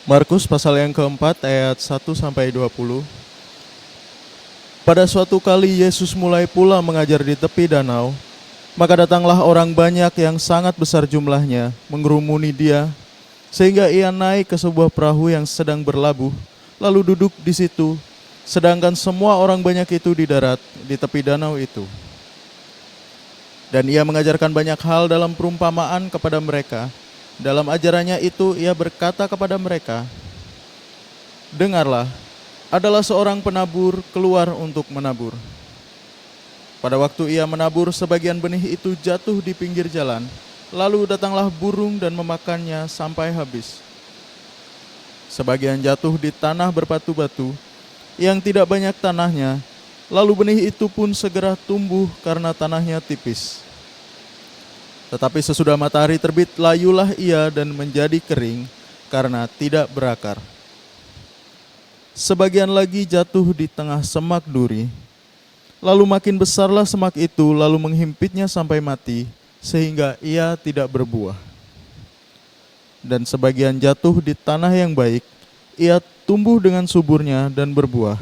Markus pasal yang keempat ayat 1-20. Pada suatu kali Yesus mulai pula mengajar di tepi danau, maka datanglah orang banyak yang sangat besar jumlahnya mengerumuni dia, sehingga ia naik ke sebuah perahu yang sedang berlabuh, lalu duduk di situ, sedangkan semua orang banyak itu di darat di tepi danau itu. Dan ia mengajarkan banyak hal dalam perumpamaan kepada mereka. Dalam ajarannya itu ia berkata kepada mereka, "Dengarlah, adalah seorang penabur keluar untuk menabur. Pada waktu ia menabur, sebagian benih itu jatuh di pinggir jalan, lalu datanglah burung dan memakannya sampai habis. Sebagian jatuh di tanah berbatu-batu, yang tidak banyak tanahnya, lalu benih itu pun segera tumbuh karena tanahnya tipis. Tetapi sesudah matahari terbit, layulah ia dan menjadi kering karena tidak berakar. Sebagian lagi jatuh di tengah semak duri, lalu makin besarlah semak itu, lalu menghimpitnya sampai mati, sehingga ia tidak berbuah. Dan sebagian jatuh di tanah yang baik, ia tumbuh dengan suburnya dan berbuah.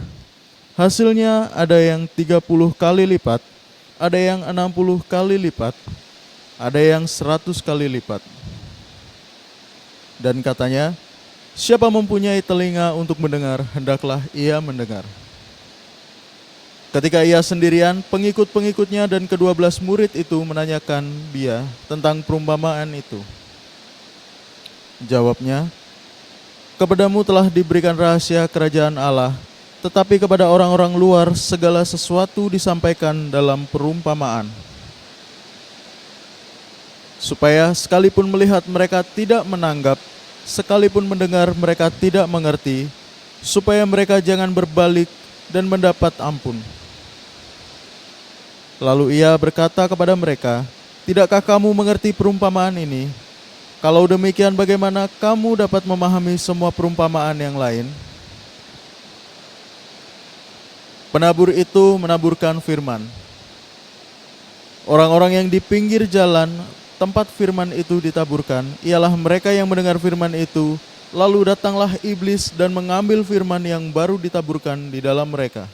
Hasilnya ada yang 30 kali lipat, ada yang 60 kali lipat, ada yang 100 kali lipat." Dan katanya, "Siapa mempunyai telinga untuk mendengar, hendaklah ia mendengar." Ketika ia sendirian, pengikut-pengikutnya dan ke-12 murid itu menanyakan dia tentang perumpamaan itu. Jawabnya, "Kepadamu telah diberikan rahasia kerajaan Allah, tetapi kepada orang-orang luar segala sesuatu disampaikan dalam perumpamaan, supaya sekalipun melihat mereka tidak menanggap, sekalipun mendengar mereka tidak mengerti, supaya mereka jangan berbalik dan mendapat ampun." Lalu ia berkata kepada mereka, "Tidakkah kamu mengerti perumpamaan ini? Kalau demikian, bagaimana kamu dapat memahami semua perumpamaan yang lain?" Penabur itu menaburkan firman. Orang-orang yang di pinggir jalan tempat firman itu ditaburkan, ialah mereka yang mendengar firman itu, lalu datanglah iblis dan mengambil firman yang baru ditaburkan di dalam mereka.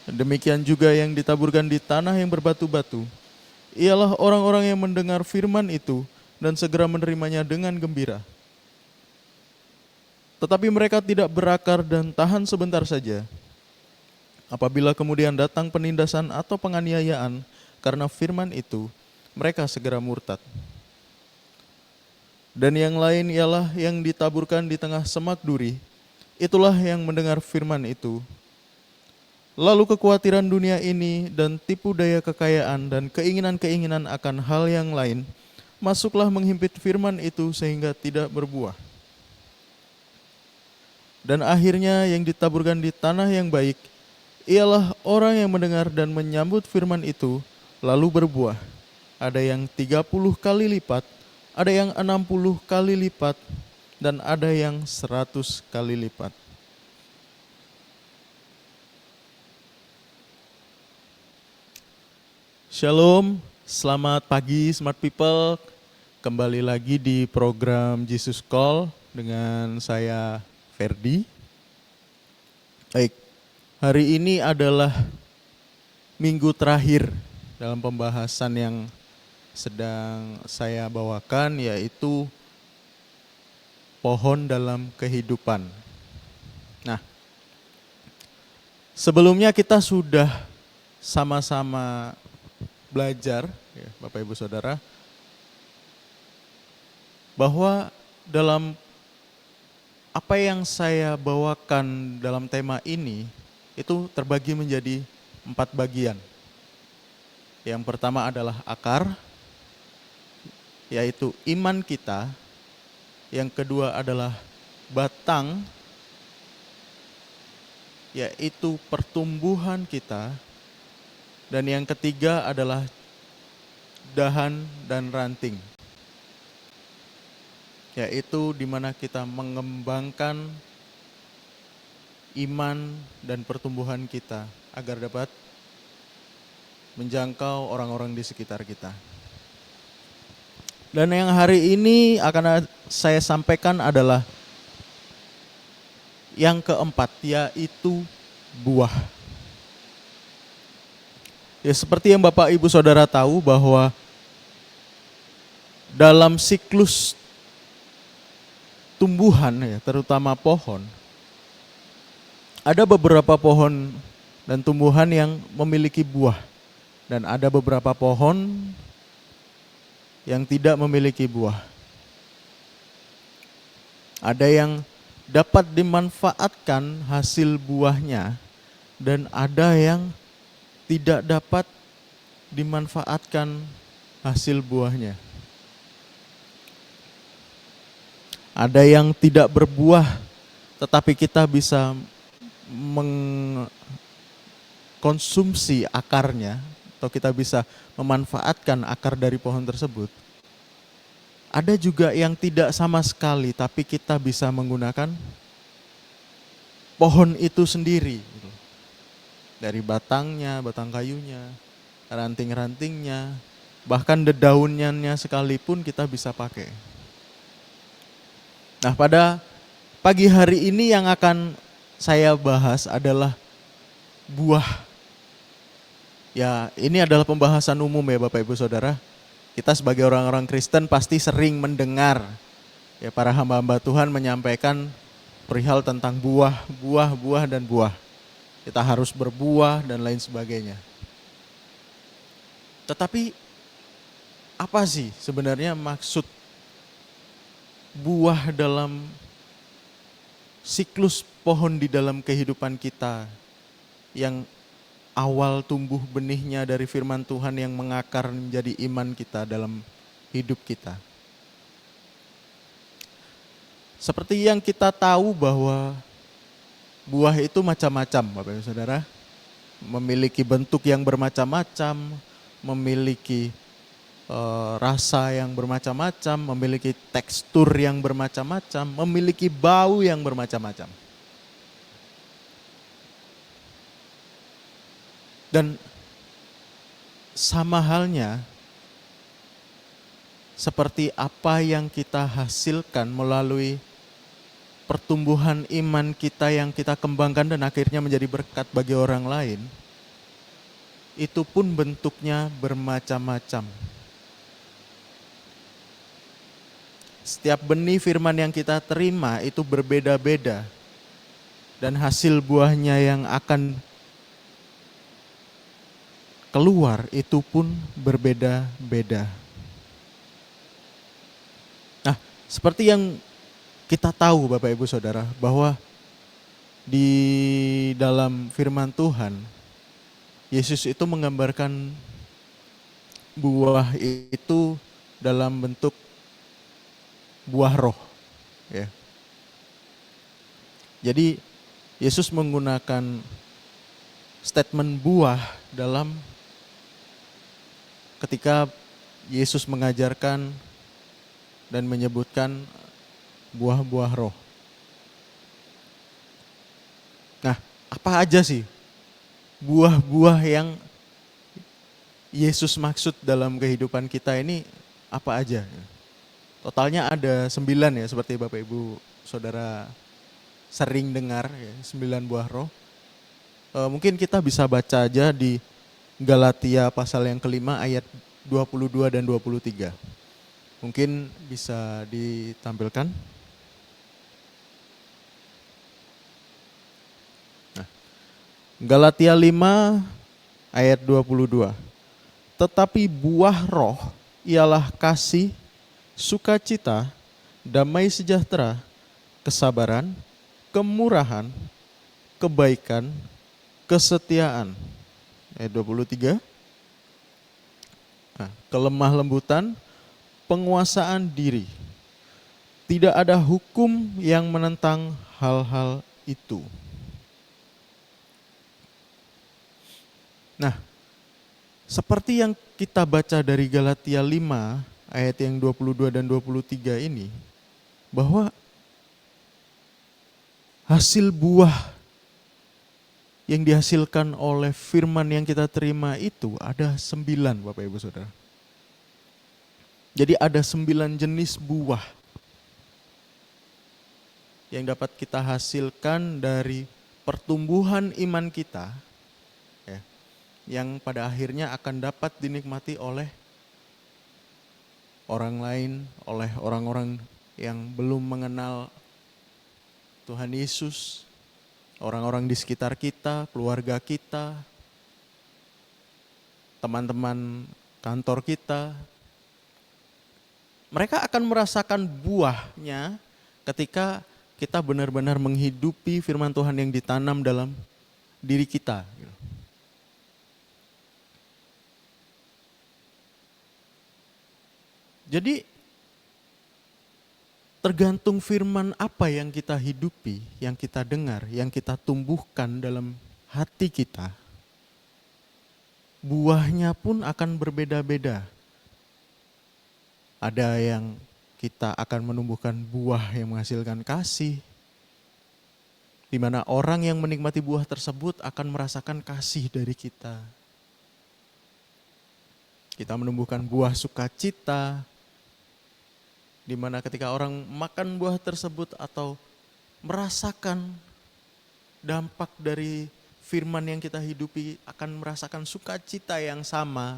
Demikian juga yang ditaburkan di tanah yang berbatu-batu, ialah orang-orang yang mendengar firman itu dan segera menerimanya dengan gembira. Tetapi mereka tidak berakar dan tahan sebentar saja. Apabila kemudian datang penindasan atau penganiayaan karena firman itu, mereka segera murtad. Dan yang lain ialah yang ditaburkan di tengah semak duri. Itulah yang mendengar firman itu. Lalu kekhawatiran dunia ini dan tipu daya kekayaan dan keinginan-keinginan akan hal yang lain masuklah menghimpit firman itu sehingga tidak berbuah. Dan akhirnya yang ditaburkan di tanah yang baik ialah orang yang mendengar dan menyambut firman itu lalu berbuah. Ada yang 30 kali lipat, ada yang 60 kali lipat, dan ada yang 100 kali lipat. Shalom, selamat pagi smart people. Kembali lagi di program Jesus Call dengan saya Ferdi. Baik, hari ini adalah minggu terakhir dalam pembahasan yang sedang saya bawakan, yaitu pohon dalam kehidupan. Nah, sebelumnya kita sudah sama-sama belajar, ya, Bapak Ibu Saudara, bahwa dalam apa yang saya bawakan dalam tema ini itu terbagi menjadi 4 bagian. Yang pertama adalah akar, yaitu iman kita. Yang kedua adalah batang, yaitu pertumbuhan kita. Dan yang ketiga adalah dahan dan ranting, yaitu di mana kita mengembangkan iman dan pertumbuhan kita agar dapat menjangkau orang-orang di sekitar kita. Dan yang hari ini akan saya sampaikan adalah yang keempat, yaitu buah. Ya, seperti yang Bapak Ibu Saudara tahu bahwa dalam siklus tumbuhan ya, terutama pohon, ada beberapa pohon dan tumbuhan yang memiliki buah dan ada beberapa pohon yang tidak memiliki buah. Ada yang dapat dimanfaatkan hasil buahnya dan ada yang tidak dapat dimanfaatkan hasil buahnya. Ada yang tidak berbuah tetapi kita bisa mengkonsumsi akarnya atau kita bisa memanfaatkan akar dari pohon tersebut. Ada juga yang tidak sama sekali tapi kita bisa menggunakan pohon itu sendiri. Dari batangnya, batang kayunya, ranting-rantingnya, bahkan dedaunan sekalipun kita bisa pakai. Nah, pada pagi hari ini yang akan saya bahas adalah buah. Ya, ini adalah pembahasan umum ya Bapak Ibu Saudara. Kita sebagai orang-orang Kristen pasti sering mendengar ya para hamba-hamba Tuhan menyampaikan perihal tentang buah, dan buah. Kita harus berbuah dan lain sebagainya. Tetapi apa sih sebenarnya maksud buah dalam siklus pohon di dalam kehidupan kita yang awal tumbuh benihnya dari firman Tuhan yang mengakar menjadi iman kita dalam hidup kita. Seperti yang kita tahu bahwa buah itu macam-macam Bapak Ibu Saudara. Memiliki bentuk yang bermacam-macam, memiliki rasa yang bermacam-macam, memiliki tekstur yang bermacam-macam, memiliki bau yang bermacam-macam. Dan sama halnya seperti apa yang kita hasilkan melalui pertumbuhan iman kita yang kita kembangkan dan akhirnya menjadi berkat bagi orang lain, itu pun bentuknya bermacam-macam. Setiap benih firman yang kita terima itu berbeda-beda dan hasil buahnya yang akan keluar itu pun berbeda-beda. Nah, seperti yang kita tahu Bapak Ibu Saudara bahwa di dalam firman Tuhan, Yesus itu menggambarkan buah itu dalam bentuk buah roh. Ya. Jadi Yesus menggunakan statement buah dalam ketika Yesus mengajarkan dan menyebutkan buah-buah roh. Nah, apa aja sih buah-buah yang Yesus maksud dalam kehidupan kita ini apa aja? Totalnya ada 9 ya, seperti Bapak Ibu Saudara sering dengar ya, 9 buah roh. Mungkin kita bisa baca aja di Galatia pasal yang kelima ayat 22 dan 23. Mungkin bisa ditampilkan. Nah, Galatia 5 ayat 22. Tetapi buah roh ialah kasih, sukacita, damai sejahtera, kesabaran, kemurahan, kebaikan, kesetiaan. Ayat 23. Nah, kelemah lembutan, penguasaan diri. Tidak ada hukum yang menentang hal-hal itu. Nah, seperti yang kita baca dari Galatia 5 ayat yang 22 dan 23 ini, bahwa hasil buah yang dihasilkan oleh firman yang kita terima itu ada 9 Bapak Ibu Saudara. Jadi ada 9 jenis buah yang dapat kita hasilkan dari pertumbuhan iman kita, ya, yang pada akhirnya akan dapat dinikmati oleh orang lain, oleh orang-orang yang belum mengenal Tuhan Yesus, orang-orang di sekitar kita, keluarga kita, teman-teman kantor kita. Mereka akan merasakan buahnya ketika kita benar-benar menghidupi firman Tuhan yang ditanam dalam diri kita. Jadi tergantung firman apa yang kita hidupi, yang kita dengar, yang kita tumbuhkan dalam hati kita, buahnya pun akan berbeda-beda. Ada yang kita akan menumbuhkan buah yang menghasilkan kasih, di mana orang yang menikmati buah tersebut akan merasakan kasih dari kita. Kita menumbuhkan buah sukacita, di mana ketika orang makan buah tersebut atau merasakan dampak dari firman yang kita hidupi akan merasakan sukacita yang sama.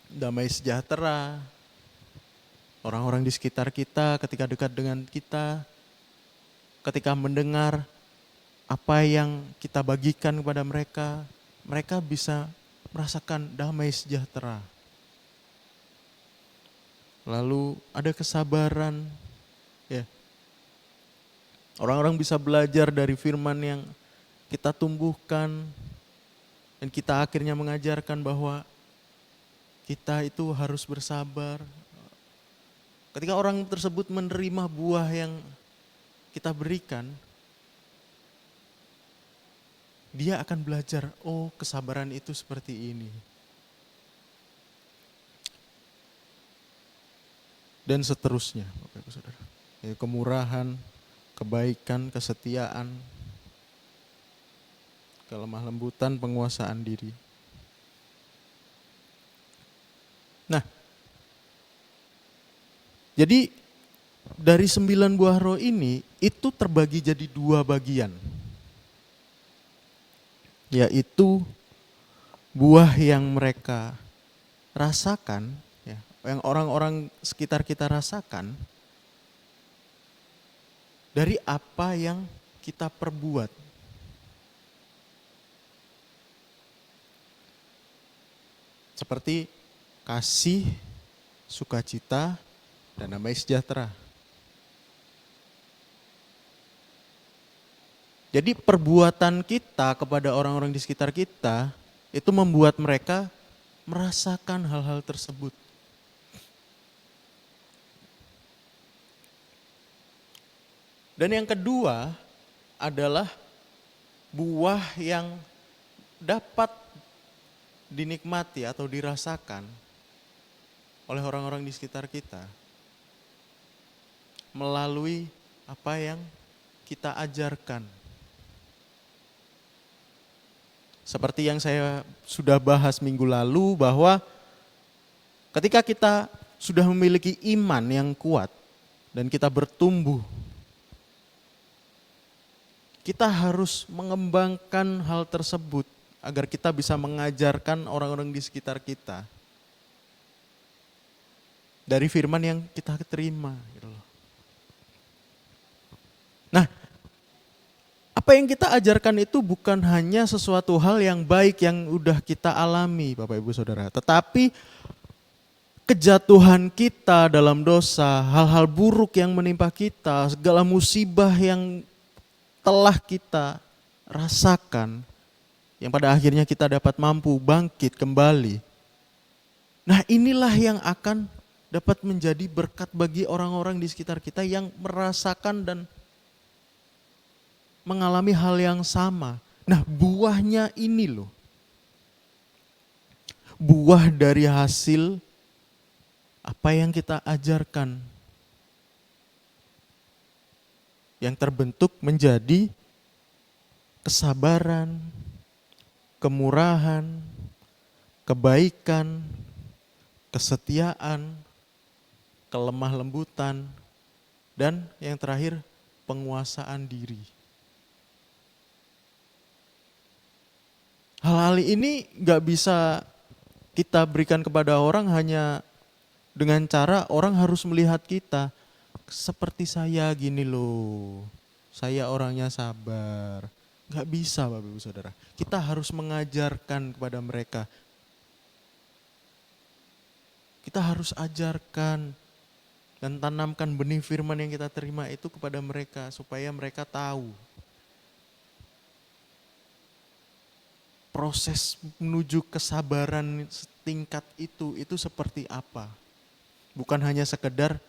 Damai sejahtera, orang-orang di sekitar kita ketika dekat dengan kita, ketika mendengar apa yang kita bagikan kepada mereka, mereka bisa merasakan damai sejahtera. Lalu ada kesabaran, ya. Orang-orang bisa belajar dari firman yang kita tumbuhkan, dan kita akhirnya mengajarkan bahwa kita itu harus bersabar. Ketika orang tersebut menerima buah yang kita berikan, dia akan belajar, oh kesabaran itu seperti ini. Dan seterusnya, Bapak Ibu Saudara. Kemurahan, kebaikan, kesetiaan, kelemah lembutan, penguasaan diri. Nah, jadi dari 9 buah roh ini itu terbagi jadi 2 bagian. Yaitu buah yang mereka rasakan, ya, yang orang-orang sekitar kita rasakan dari apa yang kita perbuat. Seperti kasih, sukacita, dan damai sejahtera. Jadi perbuatan kita kepada orang-orang di sekitar kita itu membuat mereka merasakan hal-hal tersebut. Dan yang kedua adalah buah yang dapat dinikmati atau dirasakan oleh orang-orang di sekitar kita melalui apa yang kita ajarkan. Seperti yang saya sudah bahas minggu lalu bahwa ketika kita sudah memiliki iman yang kuat dan kita bertumbuh, kita harus mengembangkan hal tersebut agar kita bisa mengajarkan orang-orang di sekitar kita dari firman yang kita terima. Nah, apa yang kita ajarkan itu bukan hanya sesuatu hal yang baik yang udah kita alami, Bapak Ibu Saudara. Tetapi kejatuhan kita dalam dosa, hal-hal buruk yang menimpa kita, segala musibah yang telah kita rasakan, yang pada akhirnya kita dapat mampu bangkit kembali. Nah, inilah yang akan dapat menjadi berkat bagi orang-orang di sekitar kita yang merasakan dan mengalami hal yang sama. Nah, buahnya ini loh. Buah dari hasil apa yang kita ajarkan. Yang terbentuk menjadi kesabaran, kemurahan, kebaikan, kesetiaan, kelemah lembutan, dan yang terakhir penguasaan diri. Hal-hal ini gak bisa kita berikan kepada orang hanya dengan cara orang harus melihat kita. Seperti saya gini loh, saya orangnya sabar. Gak bisa Bapak Ibu Saudara. Kita harus mengajarkan kepada mereka. Kita harus ajarkan dan tanamkan benih firman yang kita terima itu kepada mereka supaya mereka tahu proses menuju kesabaran tingkat itu seperti apa. Bukan hanya sekedar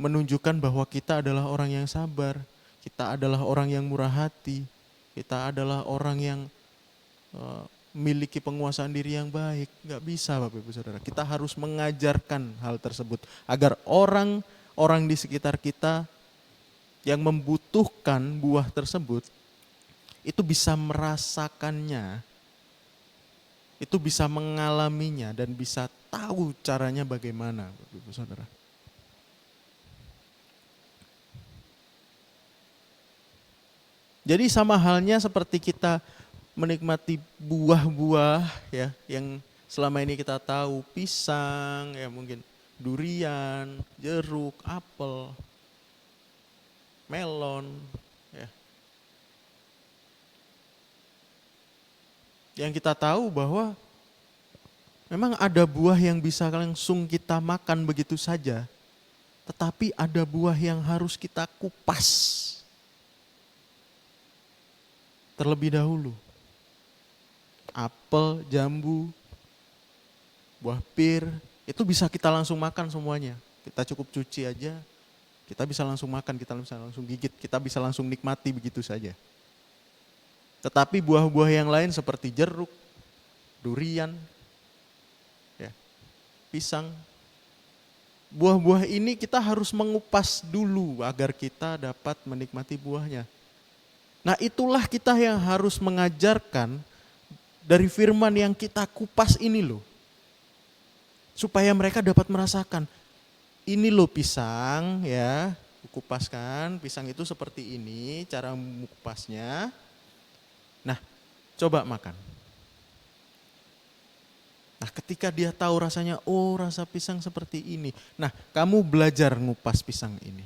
menunjukkan bahwa kita adalah orang yang sabar, kita adalah orang yang murah hati, kita adalah orang yang memiliki penguasaan diri yang baik. Gak bisa Bapak Ibu Saudara. Kita harus mengajarkan hal tersebut agar orang-orang di sekitar kita yang membutuhkan buah tersebut itu bisa merasakannya, itu bisa mengalaminya dan bisa tahu caranya bagaimana, Bapak Ibu Saudara. Jadi sama halnya seperti kita menikmati buah-buah ya yang selama ini kita tahu, pisang, ya mungkin durian, jeruk, apel, melon, ya. Yang kita tahu bahwa memang ada buah yang bisa langsung kita makan begitu saja, tetapi ada buah yang harus kita kupas terlebih dahulu. Apel, jambu, buah pir, itu bisa kita langsung makan semuanya. Kita cukup cuci aja, kita bisa langsung makan, kita bisa langsung gigit, kita bisa langsung nikmati begitu saja. Tetapi buah-buah yang lain seperti jeruk, durian, ya, pisang, buah-buah ini kita harus mengupas dulu agar kita dapat menikmati buahnya. Nah itulah kita yang harus mengajarkan dari firman yang kita kupas ini loh. Supaya mereka dapat merasakan, ini loh pisang ya, kupaskan, pisang itu seperti ini cara mengupasnya. Nah, coba makan. Nah, ketika dia tahu rasanya, oh rasa pisang seperti ini. Nah, kamu belajar ngupas pisang ini.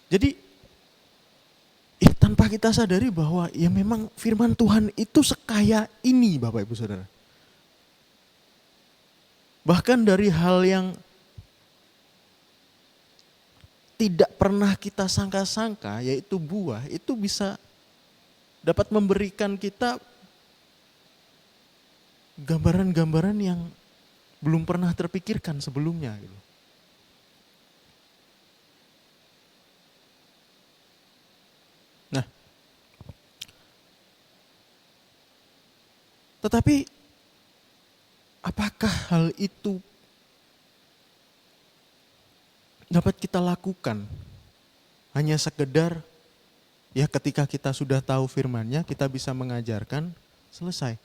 Jadi, tanpa kita sadari bahwa ya memang firman Tuhan itu sekaya ini Bapak Ibu Saudara. Bahkan dari hal yang tidak pernah kita sangka-sangka, yaitu buah, itu bisa dapat memberikan kita gambaran-gambaran yang belum pernah terpikirkan sebelumnya. Nah, tetapi apakah hal itu dapat kita lakukan hanya sekedar ya ketika kita sudah tahu firman-Nya kita bisa mengajarkan selesai?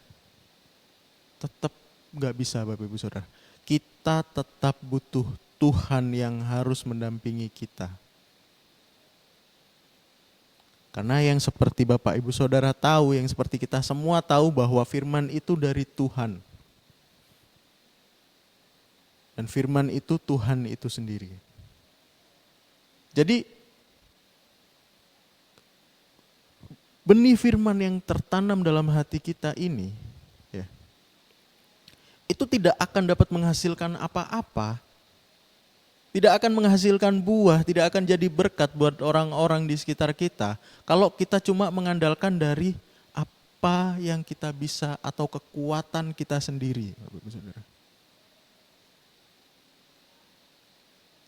Tetap gak bisa Bapak Ibu Saudara. Kita tetap butuh Tuhan yang harus mendampingi kita. Karena yang seperti Bapak Ibu Saudara tahu, yang seperti kita semua tahu bahwa firman itu dari Tuhan. Dan firman itu Tuhan itu sendiri. Jadi benih firman yang tertanam dalam hati kita ini ya, itu tidak akan dapat menghasilkan apa-apa, tidak akan menghasilkan buah, tidak akan jadi berkat buat orang-orang di sekitar kita kalau kita cuma mengandalkan dari apa yang kita bisa atau kekuatan kita sendiri.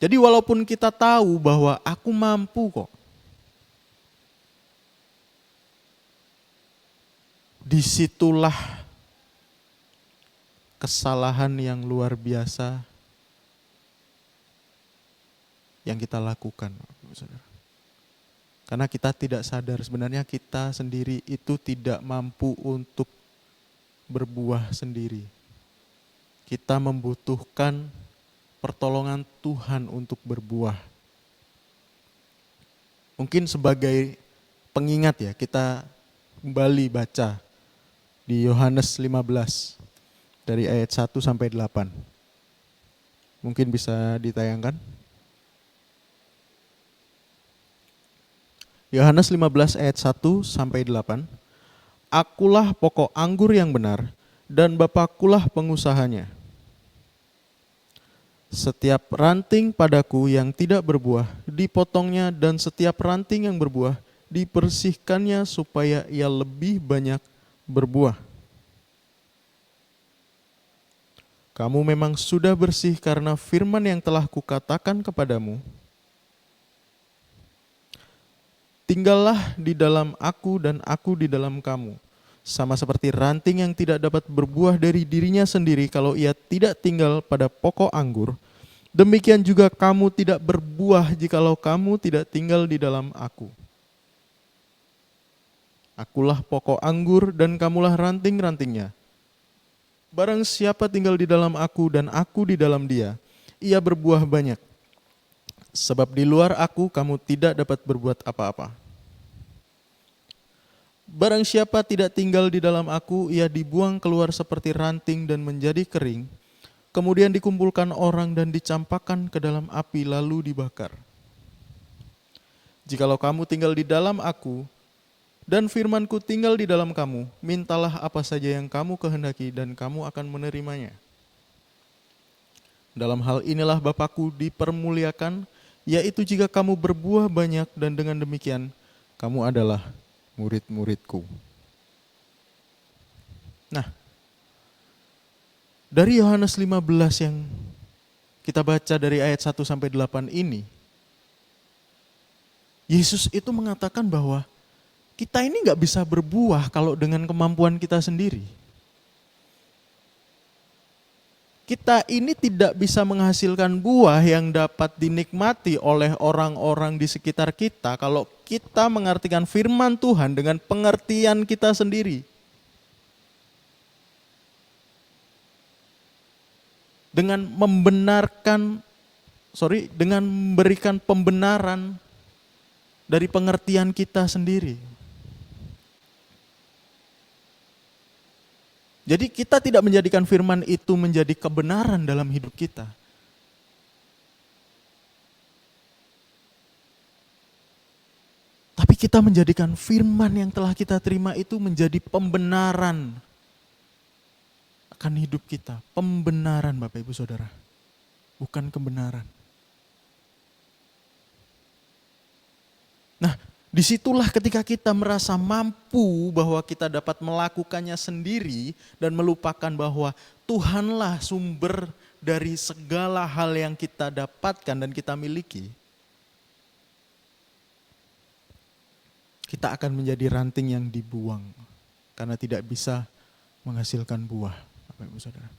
Jadi walaupun kita tahu bahwa aku mampu kok, disitulah kesalahan yang luar biasa yang kita lakukan. Karena kita tidak sadar sebenarnya kita sendiri itu tidak mampu untuk berbuah sendiri. Kita membutuhkan pertolongan Tuhan untuk berbuah. Mungkin sebagai pengingat ya, kita kembali baca di Yohanes 15 dari ayat 1 sampai 8. Mungkin bisa ditayangkan. Yohanes 15 ayat 1 sampai 8. Akulah pokok anggur yang benar dan Bapakkulah pengusahanya. Setiap ranting padaku yang tidak berbuah dipotongnya dan setiap ranting yang berbuah dibersihkannya supaya ia lebih banyak berbuah. Kamu memang sudah bersih karena firman yang telah kukatakan kepadamu. Tinggallah di dalam aku dan aku di dalam kamu. Sama seperti ranting yang tidak dapat berbuah dari dirinya sendiri kalau ia tidak tinggal pada pokok anggur, demikian juga kamu tidak berbuah jikalau kamu tidak tinggal di dalam aku. Akulah pokok anggur dan kamulah ranting-rantingnya. Barang siapa tinggal di dalam aku dan aku di dalam dia, ia berbuah banyak. Sebab di luar aku kamu tidak dapat berbuat apa-apa. Barang siapa tidak tinggal di dalam aku, ia dibuang keluar seperti ranting dan menjadi kering. Kemudian dikumpulkan orang dan dicampakkan ke dalam api lalu dibakar. Jikalau kamu tinggal di dalam aku, dan firmanku tinggal di dalam kamu, mintalah apa saja yang kamu kehendaki dan kamu akan menerimanya. Dalam hal inilah Bapakku dipermuliakan, yaitu jika kamu berbuah banyak dan dengan demikian kamu adalah murid-muridku. Nah, dari Yohanes 15 yang kita baca dari ayat 1 sampai 8 ini, Yesus itu mengatakan bahwa kita ini gak bisa berbuah kalau dengan kemampuan kita sendiri. Kita ini tidak bisa menghasilkan buah yang dapat dinikmati oleh orang-orang di sekitar kita kalau kita mengartikan firman Tuhan dengan pengertian kita sendiri. Dengan memberikan pembenaran dari pengertian kita sendiri. Jadi kita tidak menjadikan firman itu menjadi kebenaran dalam hidup kita. Tapi kita menjadikan firman yang telah kita terima itu menjadi pembenaran akan hidup kita. Pembenaran Bapak Ibu Saudara, bukan kebenaran. Nah, disitulah ketika kita merasa mampu bahwa kita dapat melakukannya sendiri dan melupakan bahwa Tuhanlah sumber dari segala hal yang kita dapatkan dan kita miliki. Kita akan menjadi ranting yang dibuang karena tidak bisa menghasilkan buah, Bapak Ibu Saudara.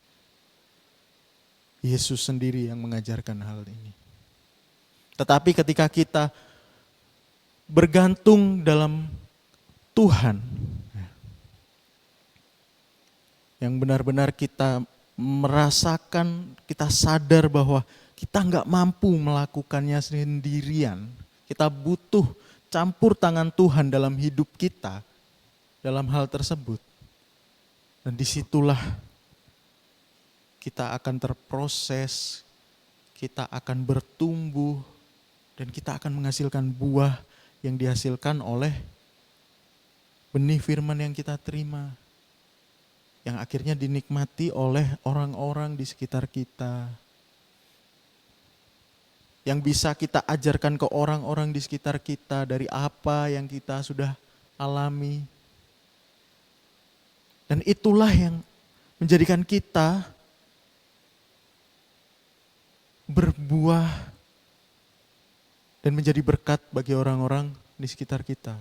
Yesus sendiri yang mengajarkan hal ini. Tetapi ketika kita bergantung dalam Tuhan, yang benar-benar kita merasakan, kita sadar bahwa kita nggak mampu melakukannya sendirian. Kita butuh campur tangan Tuhan dalam hidup kita, dalam hal tersebut. Dan disitulah kita akan terproses, kita akan bertumbuh, dan kita akan menghasilkan buah yang dihasilkan oleh benih firman yang kita terima, yang akhirnya dinikmati oleh orang-orang di sekitar kita, yang bisa kita ajarkan ke orang-orang di sekitar kita dari apa yang kita sudah alami. Dan itulah yang menjadikan kita berbuah dan menjadi berkat bagi orang-orang di sekitar kita.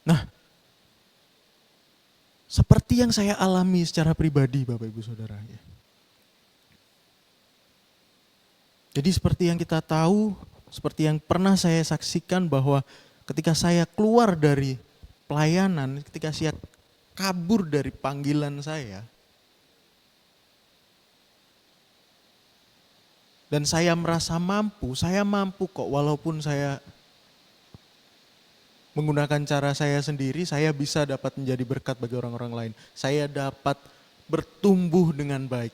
Nah, seperti yang saya alami secara pribadi Bapak Ibu Saudara. Jadi seperti yang kita tahu Seperti yang pernah saya saksikan bahwa ketika saya keluar dari pelayanan, ketika saya kabur dari panggilan saya, dan saya merasa saya mampu kok walaupun saya menggunakan cara saya sendiri, saya bisa dapat menjadi berkat bagi orang-orang lain. Saya dapat bertumbuh dengan baik.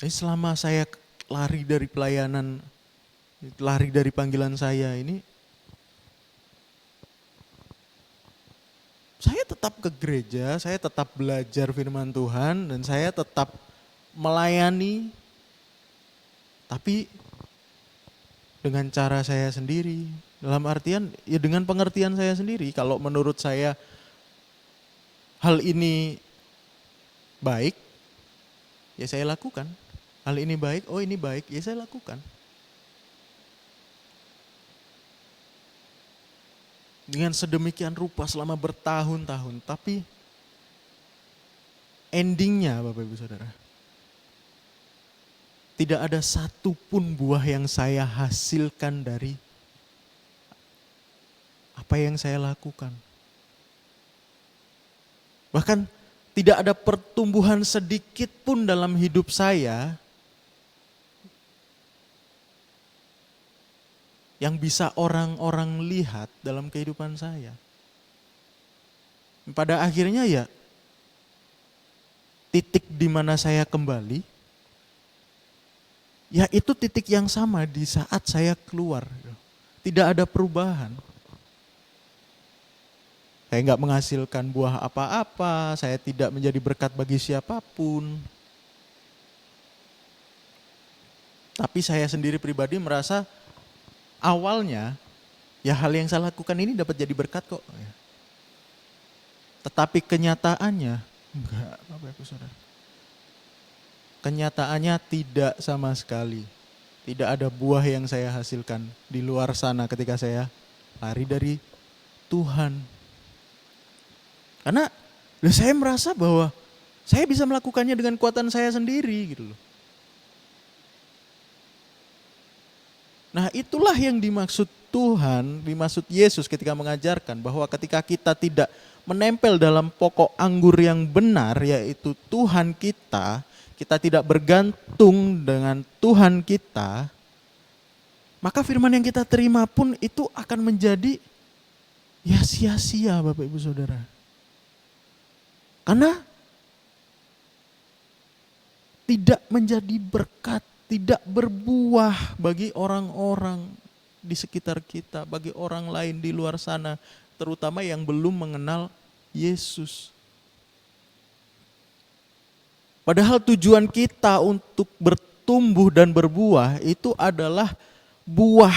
Jadi selama saya lari dari pelayanan, lari dari panggilan saya ini, saya tetap ke gereja, saya tetap belajar firman Tuhan, dan saya tetap melayani, tapi dengan cara saya sendiri. Dalam artian, ya dengan pengertian saya sendiri. Kalau menurut saya hal ini baik, ya saya lakukan. Hal ini baik, oh ini baik, ya saya lakukan. Dengan sedemikian rupa selama bertahun-tahun, tapi endingnya Bapak Ibu Saudara, tidak ada satupun buah yang saya hasilkan dari apa yang saya lakukan. Bahkan tidak ada pertumbuhan sedikit pun dalam hidup saya yang bisa orang-orang lihat dalam kehidupan saya. Pada akhirnya ya, titik di mana saya kembali, ya itu titik yang sama di saat saya keluar. Tidak ada perubahan. Saya nggak menghasilkan buah apa-apa, saya tidak menjadi berkat bagi siapapun. Tapi saya sendiri pribadi merasa awalnya, ya hal yang saya lakukan ini dapat jadi berkat kok. Tetapi kenyataannya, enggak Bapak Ibu Saudara. Kenyataannya tidak sama sekali. Tidak ada buah yang saya hasilkan di luar sana ketika saya lari dari Tuhan. Karena saya merasa bahwa saya bisa melakukannya dengan kekuatan saya sendiri gitu loh. Nah itulah yang dimaksud Tuhan, dimaksud Yesus ketika mengajarkan bahwa ketika kita tidak menempel dalam pokok anggur yang benar, yaitu Tuhan kita tidak bergantung dengan Tuhan kita, maka firman yang kita terima pun itu akan menjadi ya sia-sia Bapak Ibu Saudara. Karena tidak menjadi berkat, tidak berbuah bagi orang-orang di sekitar kita, bagi orang lain di luar sana, terutama yang belum mengenal Yesus. Padahal tujuan kita untuk bertumbuh dan berbuah itu adalah buah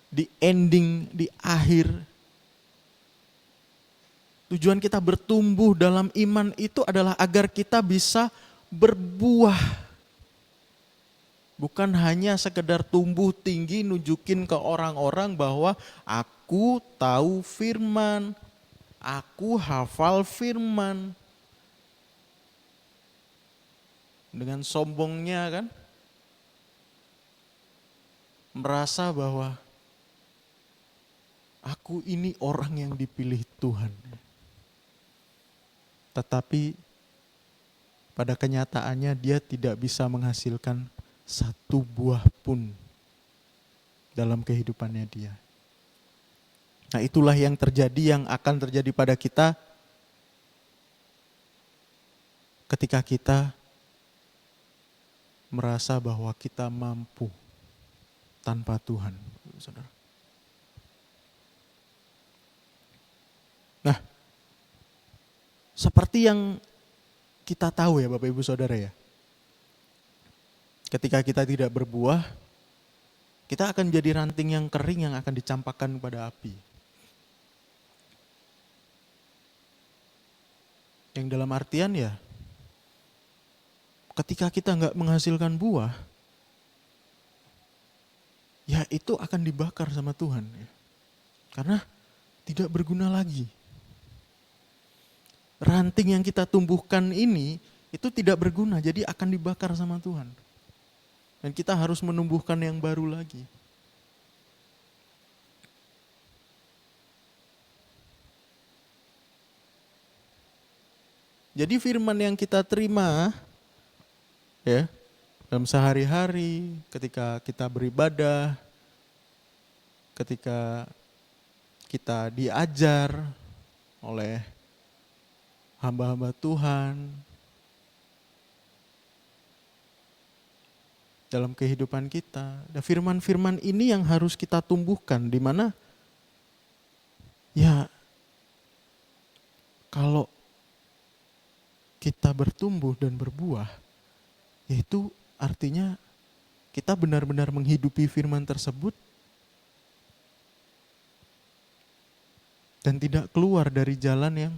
di ending, di akhir. Tujuan kita bertumbuh dalam iman itu adalah agar kita bisa berbuah. Bukan hanya sekedar tumbuh tinggi nunjukin ke orang-orang bahwa aku tahu firman, aku hafal firman. Dengan sombongnya kan, merasa bahwa aku ini orang yang dipilih Tuhan. Tetapi pada kenyataannya dia tidak bisa menghasilkan satu buah pun dalam kehidupannya dia. Nah itulah yang terjadi, yang akan terjadi pada kita ketika kita merasa bahwa kita mampu tanpa Tuhan. Saudara. Nah, seperti yang kita tahu ya Bapak Ibu Saudara ya, ketika kita tidak berbuah, kita akan jadi ranting yang kering yang akan dicampakkan pada api. Yang dalam artian ya, ketika kita nggak menghasilkan buah, ya itu akan dibakar sama Tuhan. Ya. Karena tidak berguna lagi. Ranting yang kita tumbuhkan ini itu tidak berguna, jadi akan dibakar sama Tuhan. Dan kita harus menumbuhkan yang baru lagi. Jadi firman yang kita terima ya dalam sehari-hari, ketika kita beribadah, ketika kita diajar oleh hamba-hamba Tuhan dalam kehidupan kita. Dan firman-firman ini yang harus kita tumbuhkan, di mana ya kalau kita bertumbuh dan berbuah, yaitu artinya kita benar-benar menghidupi firman tersebut dan tidak keluar dari jalan yang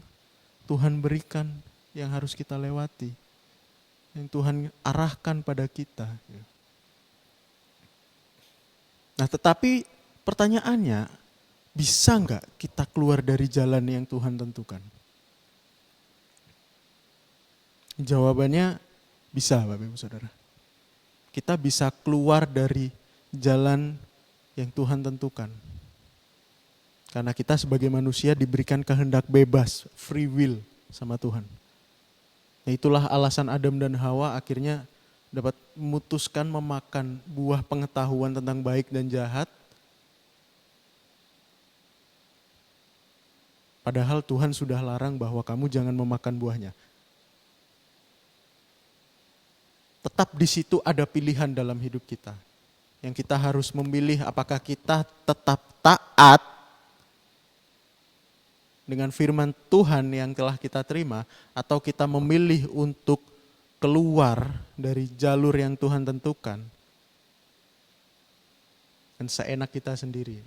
Tuhan berikan, yang harus kita lewati, yang Tuhan arahkan pada kita. Nah, tetapi pertanyaannya, bisa nggak kita keluar dari jalan yang Tuhan tentukan? Jawabannya bisa, Bapak Ibu Saudara. Kita bisa keluar dari jalan yang Tuhan tentukan. Karena kita sebagai manusia diberikan kehendak bebas, free will sama Tuhan. Nah, itulah alasan Adam dan Hawa akhirnya dapat memutuskan memakan buah pengetahuan tentang baik dan jahat. Padahal Tuhan sudah larang bahwa kamu jangan memakan buahnya. Tetap di situ ada pilihan dalam hidup kita. Yang kita harus memilih apakah kita tetap taat dengan firman Tuhan yang telah kita terima, atau kita memilih untuk keluar dari jalur yang Tuhan tentukan dan seenak kita sendiri.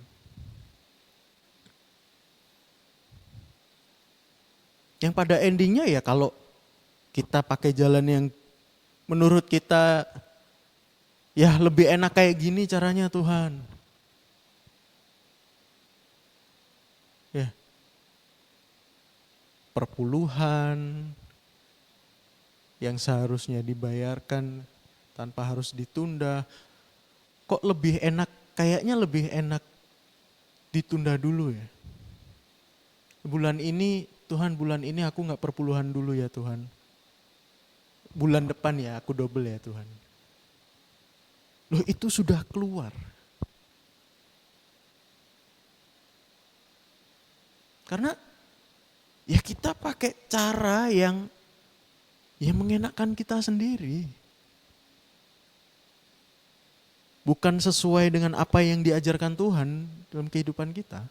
Yang pada endingnya ya kalau kita pakai jalan yang menurut kita ya lebih enak kayak gini caranya Tuhan. Ya. Perpuluhan yang seharusnya dibayarkan tanpa harus ditunda. Kok lebih enak, kayaknya lebih enak ditunda dulu ya. Bulan ini, Tuhan bulan ini aku gak perpuluhan dulu ya Tuhan. Bulan depan ya aku double ya Tuhan. Loh itu sudah keluar. Karena ya kita pakai cara yang mengenakan kita sendiri. Bukan sesuai dengan apa yang diajarkan Tuhan dalam kehidupan kita.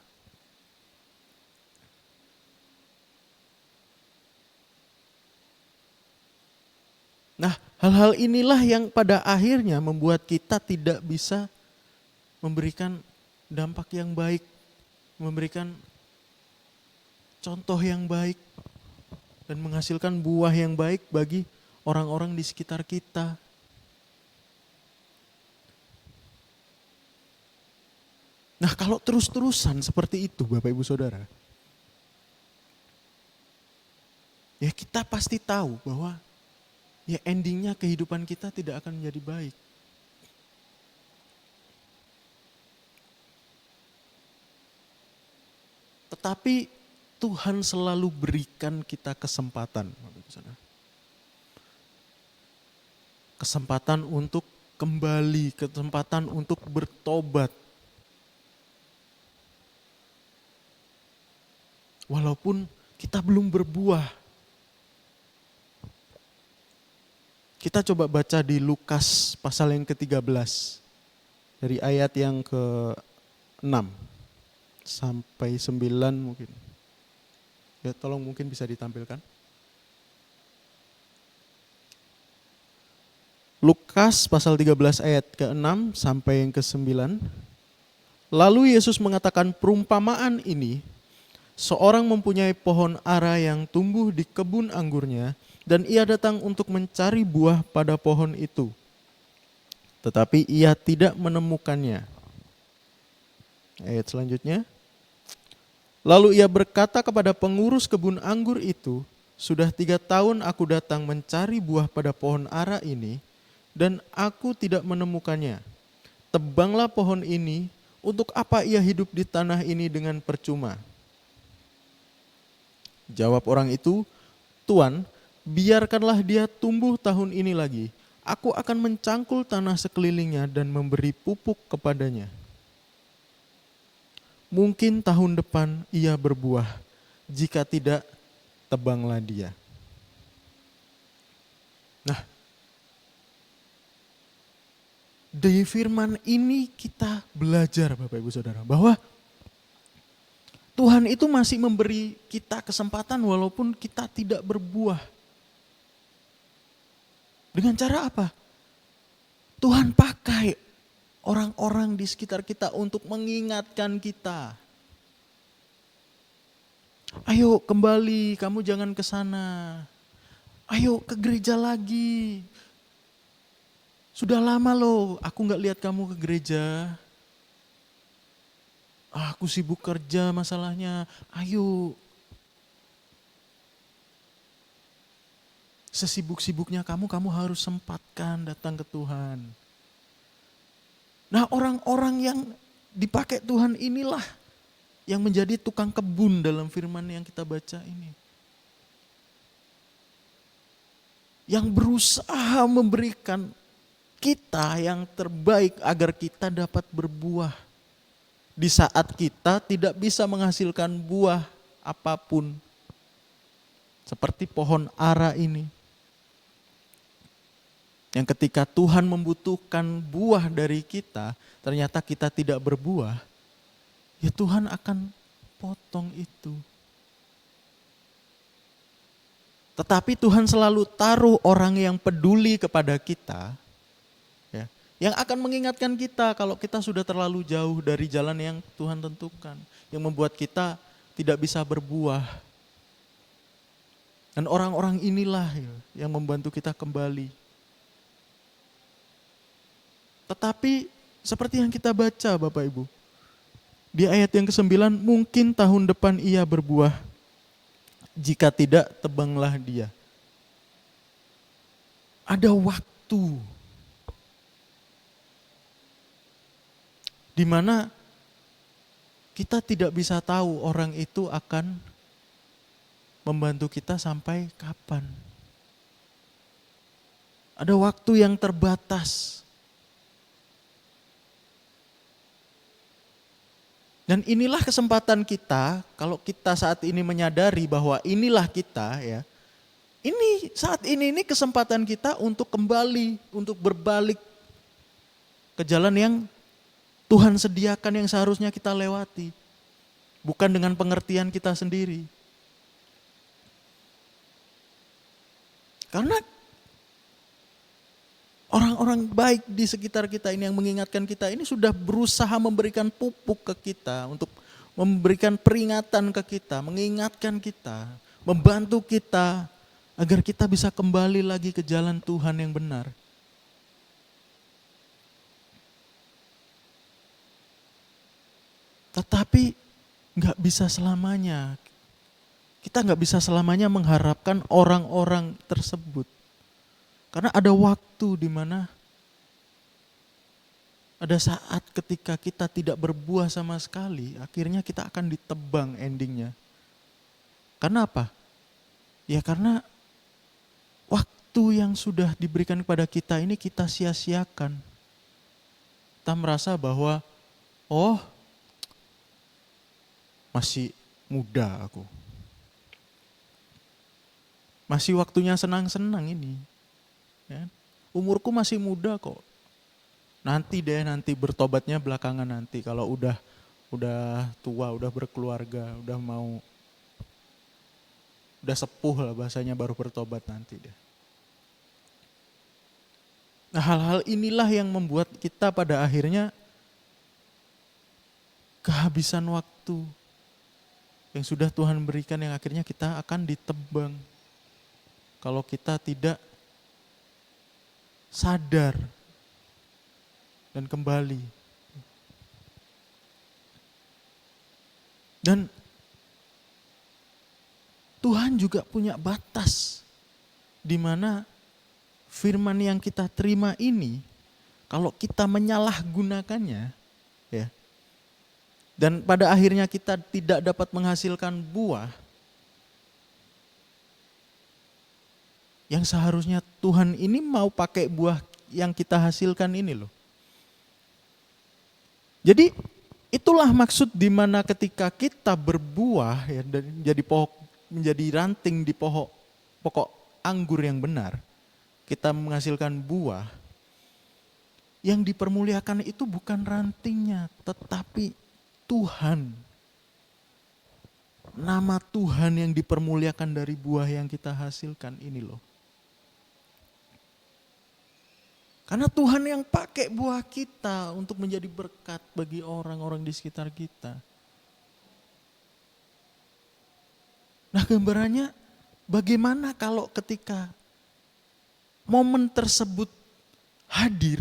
Nah, hal-hal inilah yang pada akhirnya membuat kita tidak bisa memberikan dampak yang baik, memberikan contoh yang baik, dan menghasilkan buah yang baik bagi orang-orang di sekitar kita. Nah, kalau terus-terusan seperti itu Bapak Ibu Saudara, ya kita pasti tahu bahwa ya endingnya kehidupan kita tidak akan menjadi baik. Tetapi Tuhan selalu berikan kita kesempatan. Kesempatan untuk kembali, kesempatan untuk bertobat. Walaupun kita belum berbuah. Kita coba baca di Lukas pasal yang ke-13. Dari ayat yang ke-6 sampai 9 mungkin. Ya, tolong mungkin bisa ditampilkan. Lukas pasal 13 ayat ke-6 sampai yang ke-9. Lalu Yesus mengatakan perumpamaan ini, seorang mempunyai pohon ara yang tumbuh di kebun anggurnya, dan ia datang untuk mencari buah pada pohon itu. Tetapi ia tidak menemukannya. Ayat selanjutnya. Lalu ia berkata kepada pengurus kebun anggur itu, sudah 3 tahun aku datang mencari buah pada pohon ara ini, dan aku tidak menemukannya. Tebanglah pohon ini, untuk apa ia hidup di tanah ini dengan percuma?" Jawab orang itu, "Tuan, biarkanlah dia tumbuh tahun ini lagi. Aku akan mencangkul tanah sekelilingnya dan memberi pupuk kepadanya. Mungkin tahun depan ia berbuah, jika tidak, tebanglah dia." Nah, dari firman ini kita belajar Bapak Ibu Saudara, bahwa Tuhan itu masih memberi kita kesempatan walaupun kita tidak berbuah. Dengan cara apa? Tuhan pakai orang-orang di sekitar kita untuk mengingatkan kita. Ayo kembali, kamu jangan ke sana. Ayo ke gereja lagi. Sudah lama loh aku gak lihat kamu ke gereja. Aku sibuk kerja masalahnya. Ayo. Sesibuk-sibuknya kamu harus sempatkan datang ke Tuhan. Nah, orang-orang yang dipakai Tuhan inilah yang menjadi tukang kebun dalam firman yang kita baca ini. Yang berusaha memberikan kita yang terbaik agar kita dapat berbuah. Di saat kita tidak bisa menghasilkan buah apapun. Seperti pohon ara ini. Yang ketika Tuhan membutuhkan buah dari kita, ternyata kita tidak berbuah, ya Tuhan akan potong itu. Tetapi Tuhan selalu taruh orang yang peduli kepada kita, ya, yang akan mengingatkan kita kalau kita sudah terlalu jauh dari jalan yang Tuhan tentukan, yang membuat kita tidak bisa berbuah. Dan orang-orang inilah yang membantu kita kembali. Tetapi seperti yang kita baca Bapak Ibu, di ayat yang ke-9, mungkin tahun depan ia berbuah, jika tidak tebanglah dia. Ada waktu di mana kita tidak bisa tahu orang itu akan membantu kita sampai kapan. Ada waktu yang terbatas. Dan inilah kesempatan kita, kalau kita saat ini menyadari bahwa inilah kita ya. Ini saat ini kesempatan kita untuk kembali, untuk berbalik ke jalan yang Tuhan sediakan yang seharusnya kita lewati. Bukan dengan pengertian kita sendiri. Karena orang-orang baik di sekitar kita ini yang mengingatkan kita ini sudah berusaha memberikan pupuk ke kita, untuk memberikan peringatan ke kita, mengingatkan kita, membantu kita agar kita bisa kembali lagi ke jalan Tuhan yang benar. Tetapi gak bisa selamanya. Kita gak bisa selamanya mengharapkan orang-orang tersebut. Karena ada waktu di mana ada saat ketika kita tidak berbuah sama sekali, akhirnya kita akan ditebang endingnya. Karena apa? Ya karena waktu yang sudah diberikan kepada kita ini kita sia-siakan. Kita merasa bahwa, oh masih muda aku. Masih waktunya senang-senang ini. Ya, umurku masih muda kok. Nanti bertobatnya belakangan nanti. Kalau udah tua, udah berkeluarga, udah sepuh lah bahasanya, baru bertobat nanti deh. Nah, hal-hal inilah yang membuat kita pada akhirnya kehabisan waktu yang sudah Tuhan berikan, yang akhirnya kita akan ditebang kalau kita tidak sadar dan kembali. Dan Tuhan juga punya batas di mana firman yang kita terima ini kalau kita menyalahgunakannya, ya, dan pada akhirnya kita tidak dapat menghasilkan buah yang seharusnya Tuhan ini mau pakai buah yang kita hasilkan ini loh. Jadi itulah maksud di mana ketika kita berbuah ya, dan menjadi ranting di pokok anggur yang benar, kita menghasilkan buah. Yang dipermuliakan itu bukan rantingnya, tetapi Tuhan. Nama Tuhan yang dipermuliakan dari buah yang kita hasilkan ini loh. Karena Tuhan yang pakai buah kita untuk menjadi berkat bagi orang-orang di sekitar kita. Nah, gambarannya bagaimana kalau ketika momen tersebut hadir,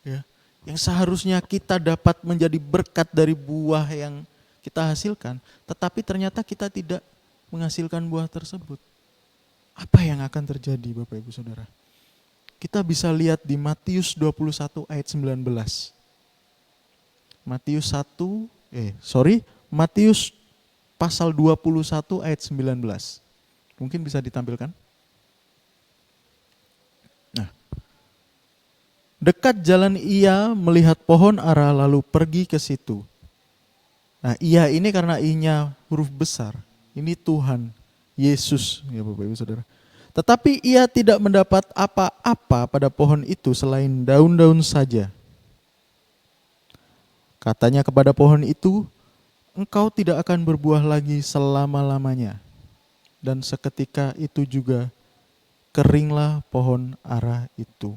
ya, yang seharusnya kita dapat menjadi berkat dari buah yang kita hasilkan, tetapi ternyata kita tidak menghasilkan buah tersebut. Apa yang akan terjadi, Bapak Ibu Saudara? Kita bisa lihat di Matius 21 ayat 19. Matius pasal 21 ayat 19. Mungkin bisa ditampilkan. Nah, dekat jalan ia melihat pohon ara lalu pergi ke situ. Nah, ia ini karena i-nya huruf besar. Ini Tuhan, Yesus, ya Bapak Ibu Saudara. Tetapi ia tidak mendapat apa-apa pada pohon itu selain daun-daun saja. Katanya kepada pohon itu, engkau tidak akan berbuah lagi selama-lamanya. Dan seketika itu juga keringlah pohon ara itu.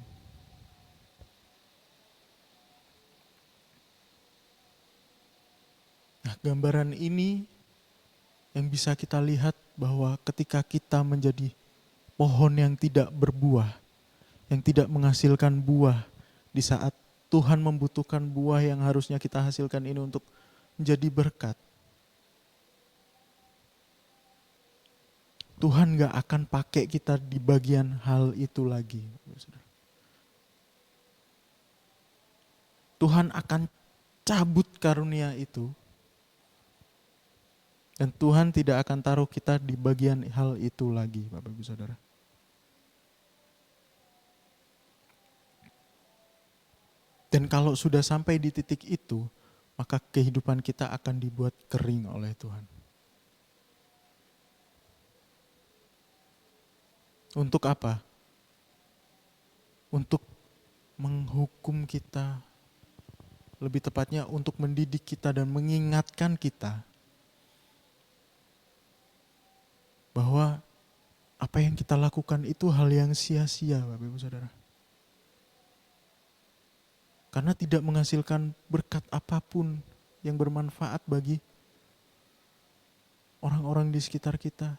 Nah, gambaran ini yang bisa kita lihat bahwa ketika kita menjadi pohon yang tidak berbuah, yang tidak menghasilkan buah di saat Tuhan membutuhkan buah yang harusnya kita hasilkan ini untuk menjadi berkat. Tuhan gak akan pakai kita di bagian hal itu lagi. Tuhan akan cabut karunia itu. Dan Tuhan tidak akan taruh kita di bagian hal itu lagi, Bapak Ibu Saudara. Dan kalau sudah sampai di titik itu, maka kehidupan kita akan dibuat kering oleh Tuhan. Untuk apa? Untuk menghukum kita, lebih tepatnya untuk mendidik kita dan mengingatkan kita bahwa apa yang kita lakukan itu hal yang sia-sia, Bapak Ibu Saudara. Karena tidak menghasilkan berkat apapun yang bermanfaat bagi orang-orang di sekitar kita.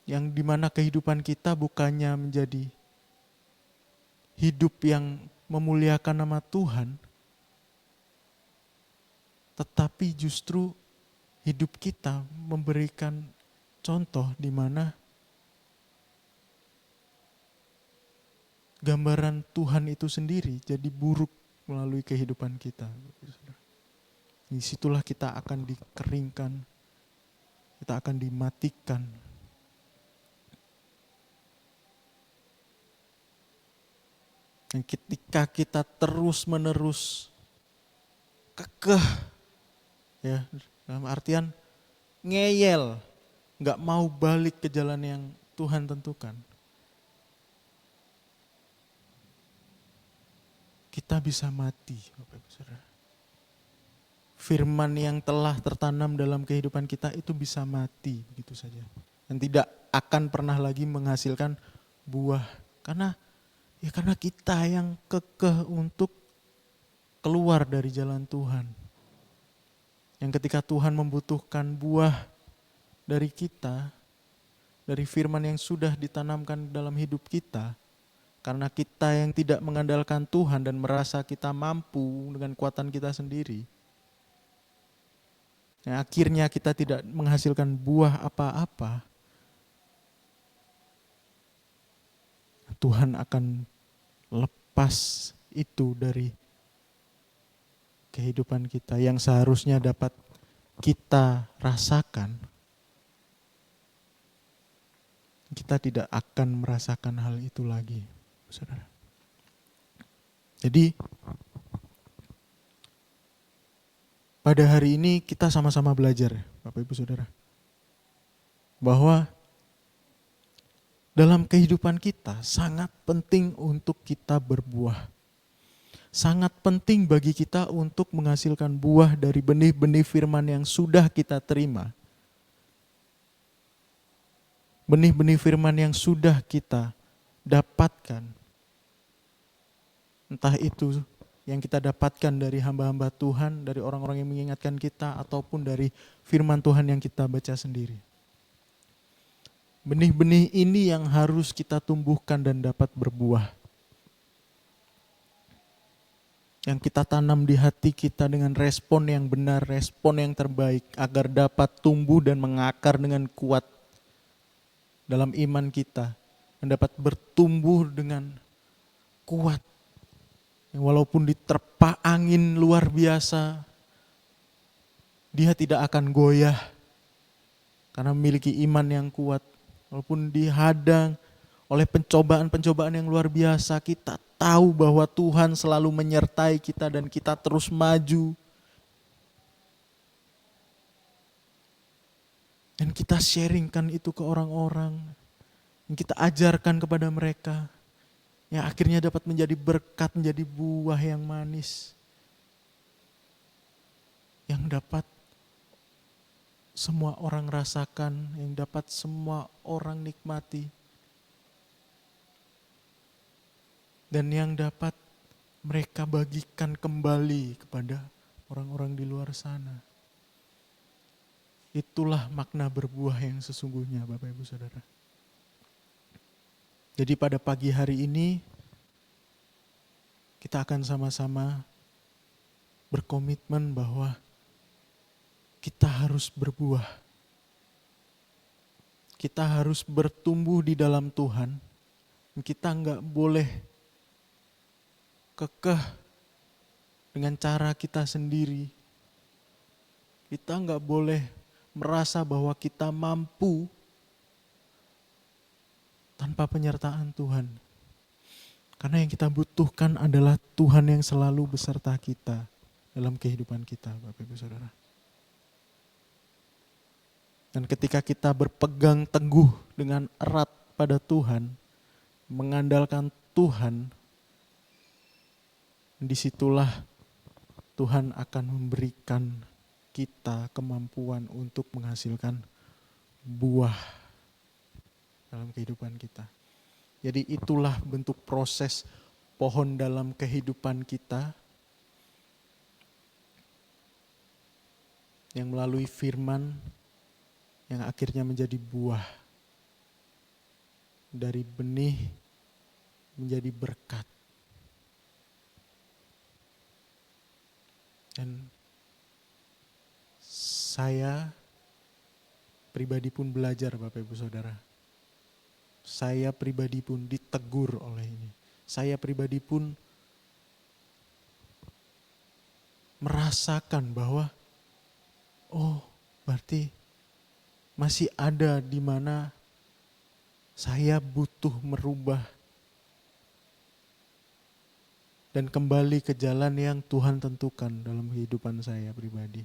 Yang dimana kehidupan kita bukannya menjadi hidup yang memuliakan nama Tuhan, tetapi justru hidup kita memberikan contoh di mana gambaran Tuhan itu sendiri jadi buruk melalui kehidupan kita. Disitulah kita akan dikeringkan, kita akan dimatikan. Dan ketika kita terus-menerus kekeh, ya, dalam artian ngeyel, gak mau balik ke jalan yang Tuhan tentukan, kita bisa mati, Bapak Ibu Saudara. Firman yang telah tertanam dalam kehidupan kita itu bisa mati begitu saja. Dan tidak akan pernah lagi menghasilkan buah. Karena kita yang kekeh untuk keluar dari jalan Tuhan. Yang ketika Tuhan membutuhkan buah dari kita, dari firman yang sudah ditanamkan dalam hidup kita, karena kita yang tidak mengandalkan Tuhan dan merasa kita mampu dengan kekuatan kita sendiri, yang akhirnya kita tidak menghasilkan buah apa-apa, Tuhan akan lepas itu dari kehidupan kita yang seharusnya dapat kita rasakan. Kita tidak akan merasakan hal itu lagi, saudara. Jadi pada hari ini kita sama-sama belajar, Bapak Ibu Saudara, bahwa dalam kehidupan kita sangat penting untuk kita berbuah. Sangat penting bagi kita untuk menghasilkan buah dari benih-benih firman yang sudah kita terima. Benih-benih firman yang sudah kita dapatkan. Entah itu yang kita dapatkan dari hamba-hamba Tuhan, dari orang-orang yang mengingatkan kita, ataupun dari firman Tuhan yang kita baca sendiri. Benih-benih ini yang harus kita tumbuhkan dan dapat berbuah. Yang kita tanam di hati kita dengan respon yang benar, respon yang terbaik, agar dapat tumbuh dan mengakar dengan kuat dalam iman kita, dan dapat bertumbuh dengan kuat. Walaupun diterpa angin luar biasa, dia tidak akan goyah karena memiliki iman yang kuat. Walaupun dihadang oleh pencobaan-pencobaan yang luar biasa, kita tahu bahwa Tuhan selalu menyertai kita dan kita terus maju. Dan kita sharingkan itu ke orang-orang, yang kita ajarkan kepada mereka, yang akhirnya dapat menjadi berkat, menjadi buah yang manis, yang dapat semua orang rasakan, yang dapat semua orang nikmati, dan yang dapat mereka bagikan kembali kepada orang-orang di luar sana. Itulah makna berbuah yang sesungguhnya, Bapak Ibu Saudara. Jadi pada pagi hari ini kita akan sama-sama berkomitmen bahwa kita harus berbuah. Kita harus bertumbuh di dalam Tuhan. Kita enggak boleh kekeh dengan cara kita sendiri. Kita enggak boleh merasa bahwa kita mampu tanpa penyertaan Tuhan. Karena yang kita butuhkan adalah Tuhan yang selalu beserta kita dalam kehidupan kita, Bapak Ibu Saudara. Dan ketika kita berpegang teguh dengan erat pada Tuhan, mengandalkan Tuhan, disitulah Tuhan akan memberikan kita kemampuan untuk menghasilkan buah dalam kehidupan kita. Jadi itulah bentuk proses pohon dalam kehidupan kita yang melalui firman yang akhirnya menjadi buah. Dari benih menjadi berkat. Dan saya pribadi pun belajar, Bapak Ibu Saudara. Saya pribadi pun ditegur oleh ini. Saya pribadi pun merasakan bahwa berarti masih ada di mana saya butuh merubah dan kembali ke jalan yang Tuhan tentukan dalam kehidupan saya pribadi.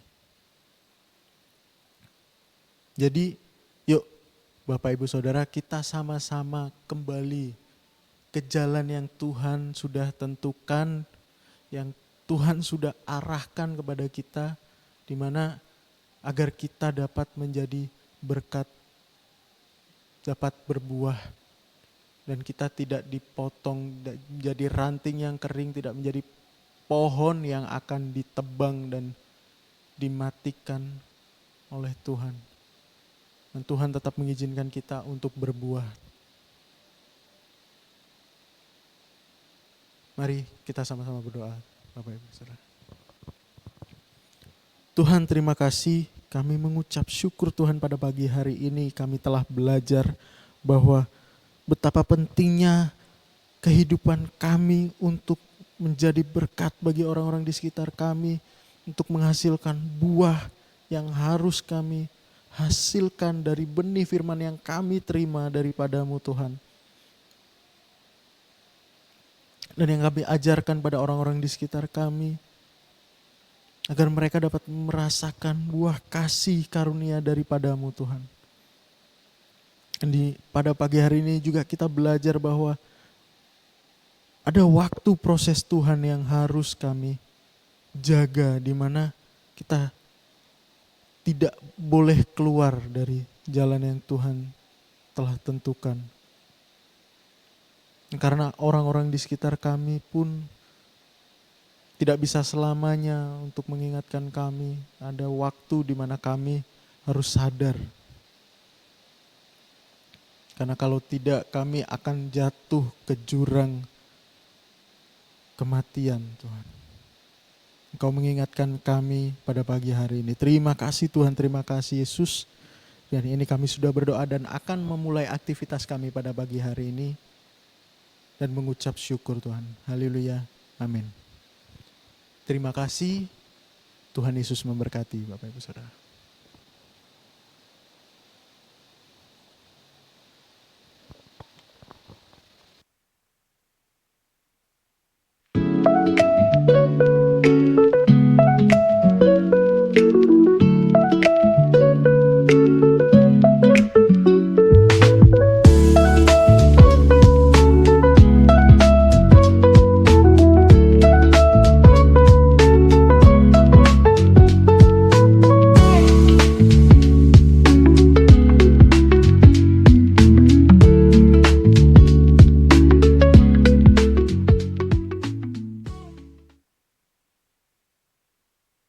Jadi yuk Bapak Ibu Saudara, kita sama-sama kembali ke jalan yang Tuhan sudah tentukan, yang Tuhan sudah arahkan kepada kita, di mana agar kita dapat menjadi berkat, dapat berbuah, dan kita tidak dipotong menjadi ranting yang kering, tidak menjadi pohon yang akan ditebang dan dimatikan oleh Tuhan. Dan Tuhan tetap mengizinkan kita untuk berbuah. Mari kita sama-sama berdoa, Bapak Ibu Saudara. Tuhan, terima kasih Kami mengucap syukur Tuhan pada pagi hari ini kami telah belajar bahwa betapa pentingnya kehidupan kami untuk menjadi berkat bagi orang-orang di sekitar kami, untuk menghasilkan buah yang harus kami hasilkan dari benih firman yang kami terima daripadamu Tuhan. Dan yang kami ajarkan pada orang-orang di sekitar kami, agar mereka dapat merasakan buah kasih karunia daripadamu Tuhan. Pada pagi hari ini juga kita belajar bahwa ada waktu proses Tuhan yang harus kami jaga, di mana kita tidak boleh keluar dari jalan yang Tuhan telah tentukan. Karena orang-orang di sekitar kami pun tidak bisa selamanya untuk mengingatkan kami. Ada waktu di mana kami harus sadar. Karena kalau tidak kami akan jatuh ke jurang kematian Tuhan. Engkau mengingatkan kami pada pagi hari ini. Terima kasih Tuhan, terima kasih Yesus. Dan ini kami sudah berdoa dan akan memulai aktivitas kami pada pagi hari ini. Dan mengucap syukur Tuhan. Haleluya. Amin. Terima kasih. Tuhan Yesus memberkati Bapak Ibu Saudara.